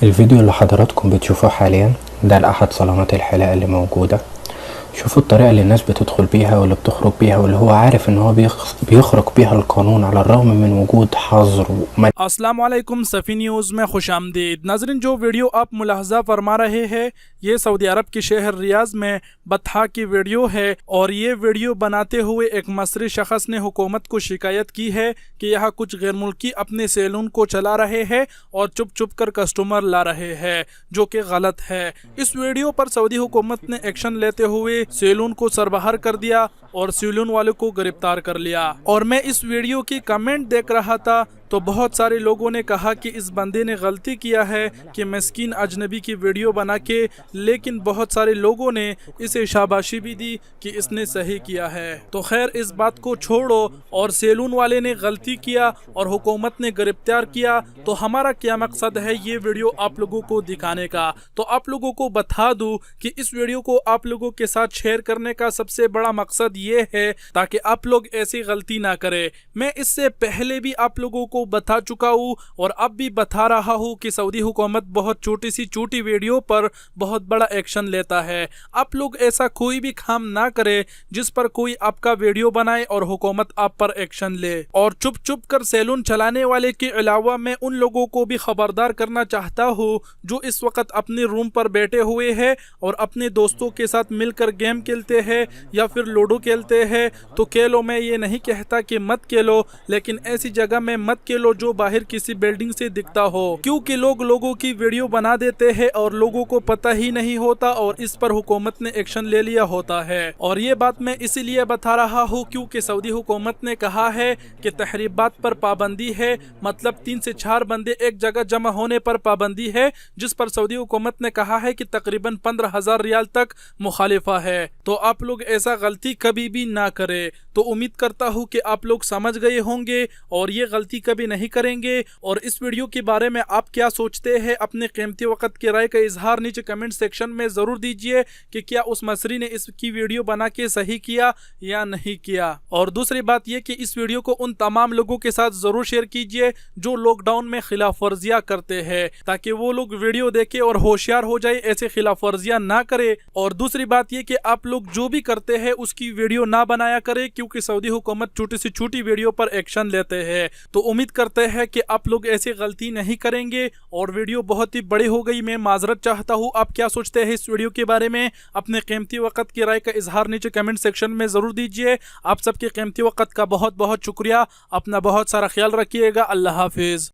الفيديو اللي حضراتكم بتشوفوه حاليا ده لأحد صالونات الحلاقة اللي موجودة. شوفوا الطريقة اللي الناس بتدخل بيها واللي بتخرج بيها واللي هو عارف ان هو بيخرج بيها القانون على الرغم من وجود حظر अस्सलाम वालेकुम सफ़ी न्यूज़ में खुश आमदीद। नाज़रीन, जो वीडियो आप मुलाहजा फरमा रहे हैं ये सऊदी अरब के शहर रियाज में बतहा की वीडियो है और ये वीडियो बनाते हुए एक मसरी शख्स ने हुकूमत को शिकायत की है कि यहाँ कुछ गैर मुल्की अपने सैलून को चला रहे हैं और चुप चुप कर कस्टमर ला रहे हैं, जो कि गलत है। इस वीडियो पर सऊदी हुकूमत ने एक्शन लेते हुए सैलून को सरबहार कर दिया और सैलून वालों को गिरफ्तार कर लिया। और मैं इस वीडियो की कमेंट देख रहा था तो बहुत सारे लोगों ने कहा कि इस बंदे ने गलती किया है कि मस्कीन अजनबी की वीडियो बना के, लेकिन बहुत सारे लोगों ने इसे शाबाशी भी दी कि इसने सही किया है। तो खैर इस बात को छोड़ो, और सैलून वाले ने गलती किया और हुकूमत ने गिरफ्तार किया, तो हमारा क्या मकसद है ये वीडियो आप लोगों को दिखाने का। तो आप लोगों को बता दूं कि इस वीडियो को आप लोगों के साथ शेयर करने का सबसे बड़ा मकसद ये है ताकि आप लोग ऐसी गलती ना करें। मैं इससे पहले भी आप लोगों को बता चुका हूँ और अब भी बता रहा हूँ कि सऊदी हुकूमत बहुत छोटी सी छोटी वीडियो पर बहुत बड़ा एक्शन लेता है। आप लोग ऐसा कोई भी काम ना करे जिस पर कोई आपका वीडियो बनाए और हुकूमत आप पर एक्शन ले। और चुप चुप कर सैलून चलाने वाले के अलावा मैं उन लोगों को भी खबरदार करना चाहता हूँ जो इस वक्त अपने रूम पर बैठे हुए हैं और अपने दोस्तों के साथ मिलकर गेम खेलते हैं या फिर लूडो खेलते हैं। तो खेलो, मैं ये नहीं कहता कि मत खेलो, लेकिन ऐसी जगह में मत खेलो जो बाहर किसी बिल्डिंग से दिखता हो, क्योंकि लोगों की वीडियो बना देते हैं और लोगों को पता ही नहीं होता और इस पर हुकूमत ने एक्शन ले लिया होता है। और ये बात मैं इसीलिए बता रहा हूँ क्योंकि सऊदी हुकूमत ने कहा है कि तहरीबात पर पाबंदी है, मतलब 3 से 4 बंदे एक जगह जमा होने पर पाबंदी है, जिस पर सऊदी हुकूमत ने कहा है कि तकरीबन 15,000 रियाल तक मुखालिफा है। तो आप लोग ऐसा गलती कभी भी ना करें। तो उम्मीद करता हूँ कि आप लोग समझ गए होंगे और ये गलती कभी नहीं करेंगे। और इस वीडियो के बारे में आप क्या सोचते हैं, अपने कीमती वक्त की राय का इजहार नीचे कमेंट सेक्शन में ज़रूर दीजिए कि क्या उस मसरी ने इसकी वीडियो बना के सही किया या नहीं किया। और दूसरी बात यह कि इस वीडियो को उन तमाम लोगों के साथ ज़रूर शेयर कीजिए जो लॉकडाउन में खिलाफ वर्जियाँ करते हैं, ताकि वो लोग वीडियो देखे और होशियार हो जाए, ऐसे खिलाफ वर्जियाँ ना करे। और दूसरी बात यह कि आप लोग जो भी करते हैं उसकी वीडियो ना बनाया करें, क्योंकि सऊदी हुकूमत छोटी से छोटी वीडियो पर एक्शन लेते हैं। तो उम्मीद करते हैं कि आप लोग ऐसी गलती नहीं करेंगे। और वीडियो बहुत ही बड़ी हो गई, मैं माजरत चाहता हूँ। आप क्या सोचते हैं इस वीडियो के बारे में, अपने कीमती वक्त की राय का इजहार नीचे कमेंट सेक्शन में ज़रूर दीजिए। आप सबके कीमती वक्त का बहुत बहुत शुक्रिया। अपना बहुत सारा ख्याल रखिएगा। अल्लाह हाफिज़।